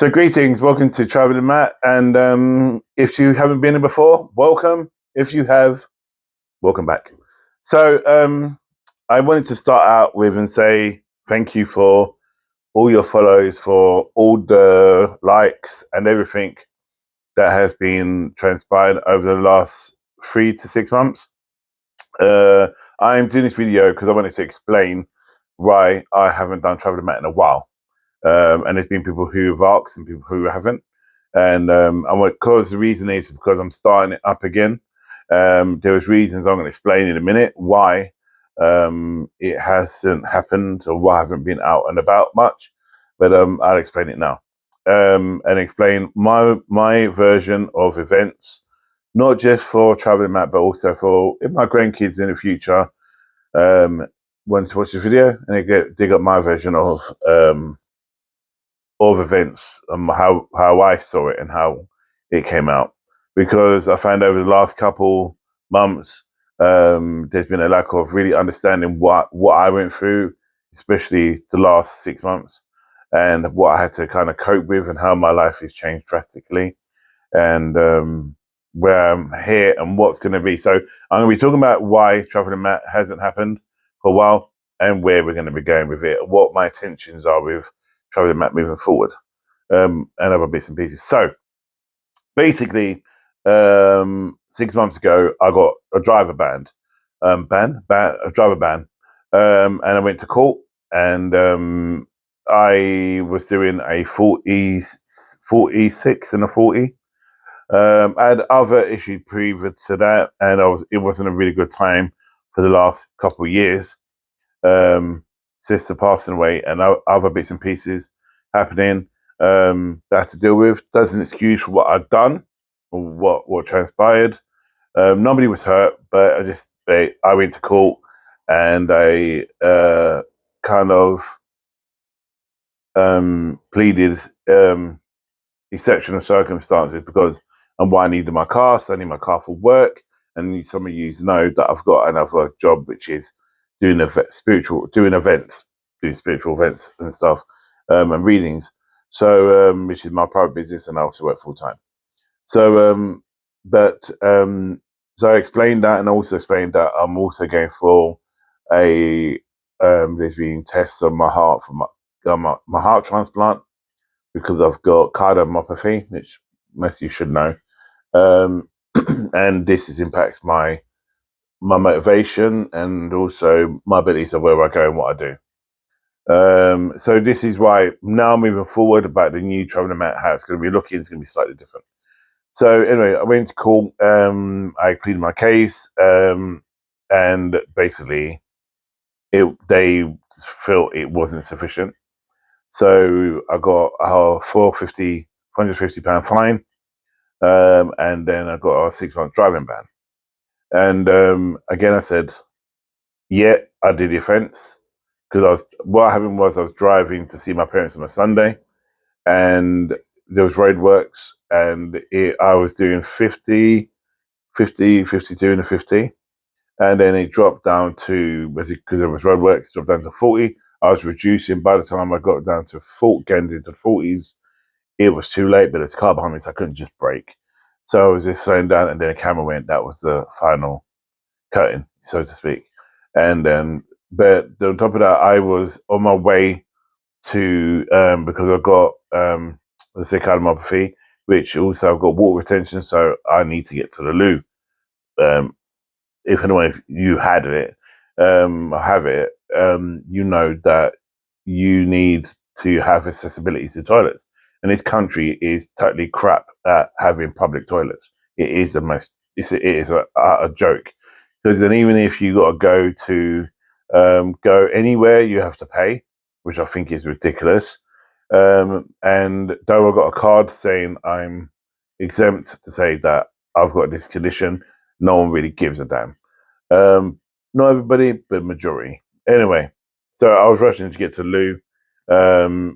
So greetings, welcome to Traveling Matt, and if you haven't been here before, welcome. If you have, welcome back. So I wanted to start out with and say thank you for all your follows, for all the likes and everything that has been transpired over the last 3 to 6 months. I'm doing this video because I wanted to explain why I haven't done Traveling Matt in a while. And there's been people who have asked and people who haven't. And because the reason is because I'm starting it up again. There was reasons I'm going to explain in a minute why it hasn't happened or why I haven't been out and about much. But I'll explain it now and explain my version of events, not just for Traveling Matt, but also for if my grandkids in the future want to watch the video and they got my version of events and how I saw it and how it came out, because I found over the last couple months there's been a lack of really understanding what I went through, especially the last 6 months, and what I had to kind of cope with and how my life has changed drastically, and where I'm here and what's going to be. So I'm going to be talking about why Traveling Matt hasn't happened for a while and where we're going to be going with it, what my intentions are with Traveling Matt moving forward, and other bits and pieces. So basically, 6 months ago, I got a driver a driver ban, and I went to court, and I was doing a 46 and a 40. I had other issues previous to that, and it wasn't a really good time for the last couple of years. Sister passing away and other bits and pieces happening that I had to deal with. Doesn't excuse for what I've done or what transpired. Nobody was hurt, but I went to court and I kind of pleaded exceptional circumstances because I needed my car, so I need my car for work, and some of you know that I've got another job which is doing spiritual events and stuff, and readings. So which is my private business, and I also work full time. So so I explained that, and also explained that I'm also going for there's been tests on my heart for my heart transplant, because I've got cardiomyopathy, which most of you should know, and this impacts my motivation and also my abilities of where I go and what I do. So this is why now moving forward about the new Traveling Matt, how it's going to be looking, it's going to be slightly different. So anyway, I went to court, I pleaded my case, and basically they felt it wasn't sufficient. So I got a £450 fine, and then I got a 6-month driving ban. And again, I said, yeah, I did the offence, because what happened was I was driving to see my parents on a Sunday, and there was roadworks, and I was doing 50, 52 and a 50. And then it dropped down to, because there was roadworks, dropped down to 40. I was reducing. By the time I got down to getting into the 40s, it was too late, but there's a car behind me, so I couldn't just brake. So I was just slowing down, and then the camera went. That was the final curtain, so to speak. And then, but on top of that, I was on my way to, because I've got the cardiomyopathy, which also I've got water retention, so I need to get to the loo. If you had it, have it, you know that you need to have accessibility to toilets. And this country is totally crap at having public toilets. It is a joke, because then even if you got to go anywhere, you have to pay, which I think is ridiculous. And though I got a card saying I'm exempt to say that I've got this condition, no one really gives a damn. Not everybody, but majority. Anyway, so I was rushing to get to loo,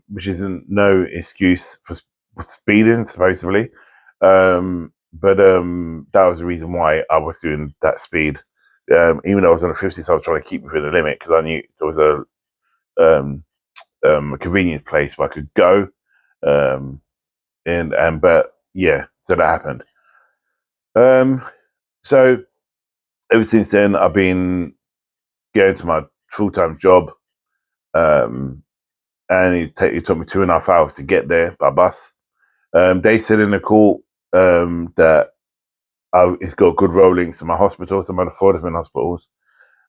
which isn't no excuse for speeding, supposedly. But that was the reason why I was doing that speed. Even though I was on a 50, so I was trying to keep within the limit, because I knew there was a convenient place where I could go, but yeah, so that happened. So ever since then, I've been going to my full-time job, and it took me 2.5 hours to get there by bus. They said in the court that it's got good road links to my hospitals. I'm at 4 different hospitals.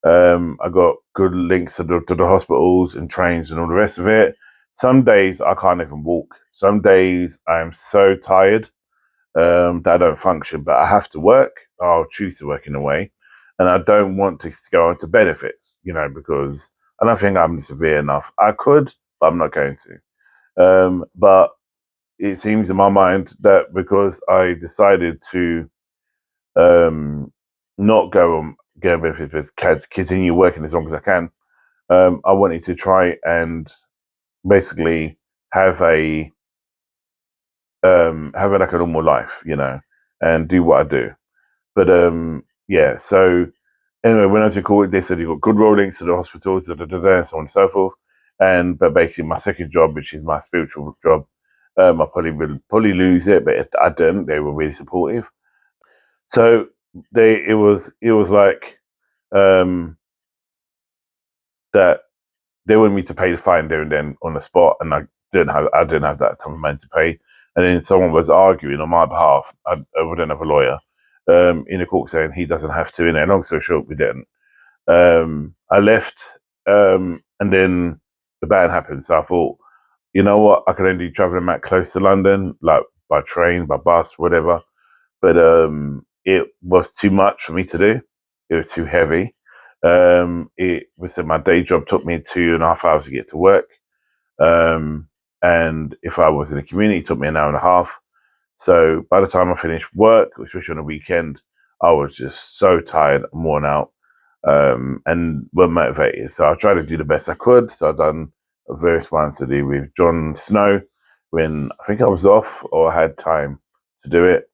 I got good links to the hospitals and trains and all the rest of it. Some days I can't even walk. Some days I'm so tired that I don't function, but I have to work. I'll choose to work in a way. And I don't want to go into benefits, because I don't think I'm severe enough. I could, but I'm not going to. But it seems in my mind that because I decided to not go on get benefits, continue working as long as I can, I wanted to try and basically have a like a normal life, and do what I do. But yeah, so anyway, when I was in court, they said you got good road links to the hospitals, and so on and so forth. But basically, my second job, which is my spiritual job, I probably will lose it, but I didn't. They were really supportive. So it was like that they wanted me to pay the fine there and then on the spot, and I didn't have that type of money to pay. And then someone was arguing on my behalf. I wouldn't have a lawyer in the court saying he doesn't have to. And long story short, we didn't. I left, and then the ban happened. So I thought, you know what, I could only travel back close to London, like by train, by bus, whatever. But it was too much for me to do. It was too heavy. It was my day job took me 2.5 hours to get to work. And if I was in the community, it took me an hour and a half. So by the time I finished work, especially on a weekend, I was just so tired and worn out, and weren't motivated. So I tried to do the best I could. So I've done various ones to do with Jon Snow when I think I was off or I had time to do it.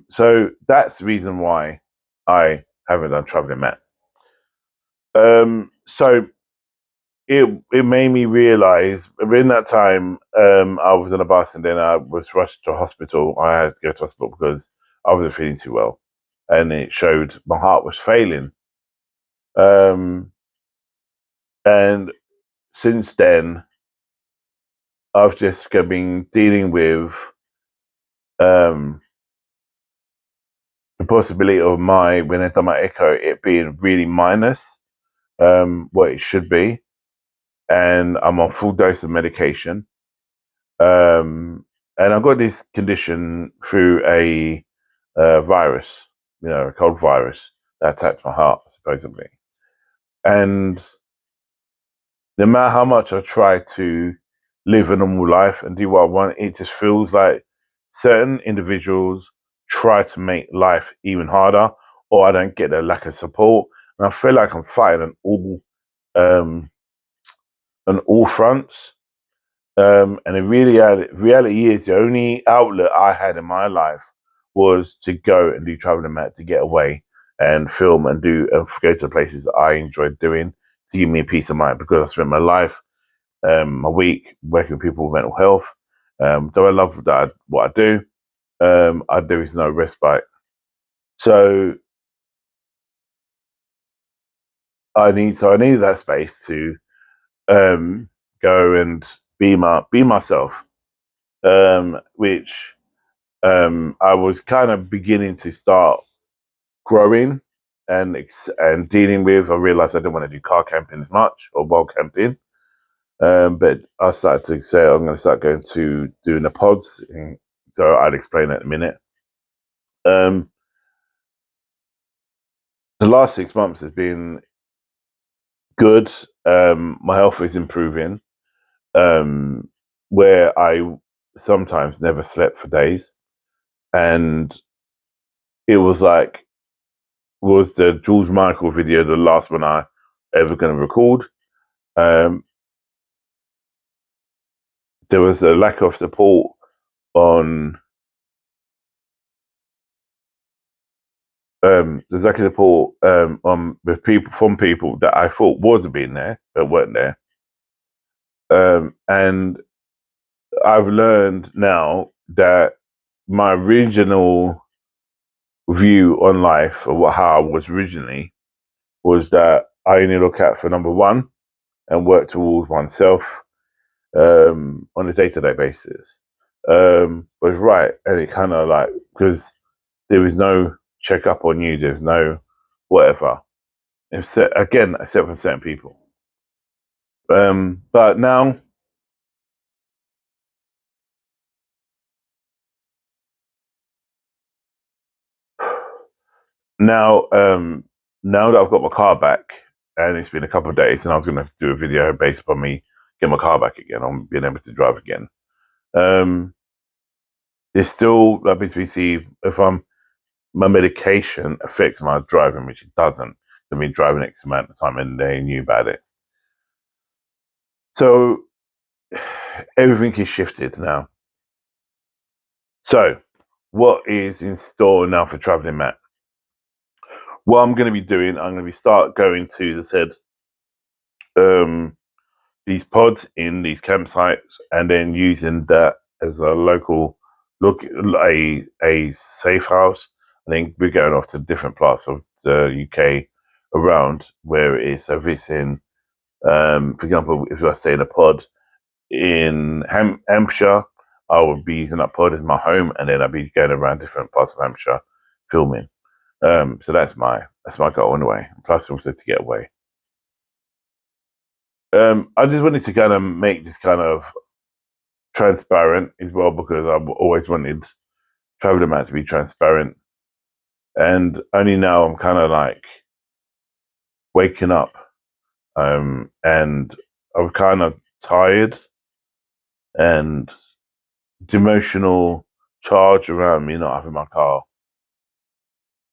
So that's the reason why I haven't done Traveling Matt. So it made me realize in that time, I was on a bus and then I was rushed to hospital. I had to go to hospital because I wasn't feeling too well, and it showed my heart was failing. And since then, I've just been dealing with the possibility of when I done my echo, it being really minus what it should be, and I'm on full dose of medication. And I got this condition through a virus, a cold virus that attacked my heart, supposedly. And no matter how much I try to live a normal life and do what I want, it just feels like certain individuals try to make life even harder, or I don't get a lack of support. And I feel like I'm fighting um, on all fronts. And the reality is the only outlet I had in my life was to go and do Traveling Matt, to get away and film and go to the places that I enjoyed doing, to give me a peace of mind, because I spent my life, my week working with people with mental health. Though I love what I do, there is no respite. So I needed that space to go and be myself, which I was kind of beginning to start growing and dealing with. I realized I didn't want to do car camping as much or wild camping, but I started to say I'm going to start going to doing the pods. So I'll explain that in a minute. The last 6 months has been good. My health is improving, where I sometimes never slept for days, and it was like, was the George Michael video the last one I ever going to record? There was a lack of support on there's lack of support with people that I thought was being there but weren't there. And I've learned now that my original view on life, or how I was originally, was that I only look out for number one and work towards oneself on a day-to-day basis. Was right, and it kind of like, because there was no check up on you, there's no whatever. Except for certain people. But now now now that I've got my car back, and it's been a couple of days, and I was going to do a video based upon me get my car back again, on being able to drive again. There's still, like, basically, if my medication affects my driving, which it doesn't. I mean, driving X amount of time, and they knew about it. So everything is shifted now. So what is in store now for Traveling Matt? What I'm going to be doing, I'm going to start going to, as I said, these pods in these campsites, and then using that as a local a safe house. I think we're going off to different parts of the UK around where it is. So visiting, for example, if I stay in a pod in Hampshire, I would be using that pod as my home, and then I'd be going around different parts of Hampshire filming. So that's my goal anyway. Plus, also to get away. I just wanted to kind of make this kind of transparent as well, because I've always wanted Traveling Matt to be transparent, and only now I'm kind of like waking up, and I'm kind of tired, and the emotional charge around me not having my car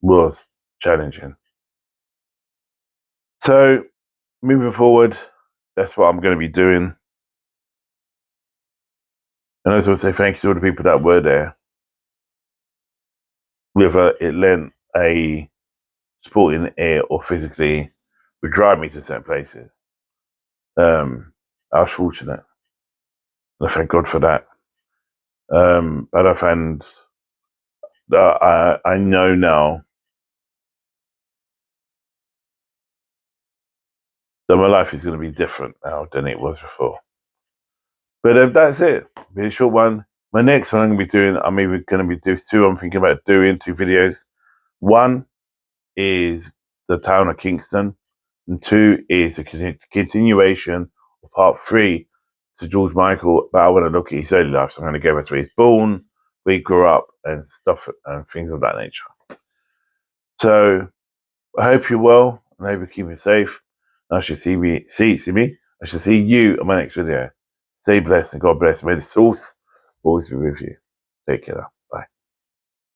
was challenging. So moving forward, that's what I'm going to be doing. And I just want to say thank you to all the people that were there, whether it lent a support in the air or physically would drive me to certain places. I was fortunate, and I thank God for that. But I found that I know now that my life is going to be different now than it was before. But that's it. Be a short one. My next one I'm going to be doing, I'm even going to be doing two. I'm thinking about doing two videos. One is the town of Kingston, and two is a continuation of part 3 to George Michael. But I want to look at his early life. So I'm going to go back where he's born, where he grew up, and stuff and things of that nature. So I hope you're well, and I hope you're keeping safe. I should see me. I should see you in my next video. Stay blessed, and God bless. May the source always be with you. Take care.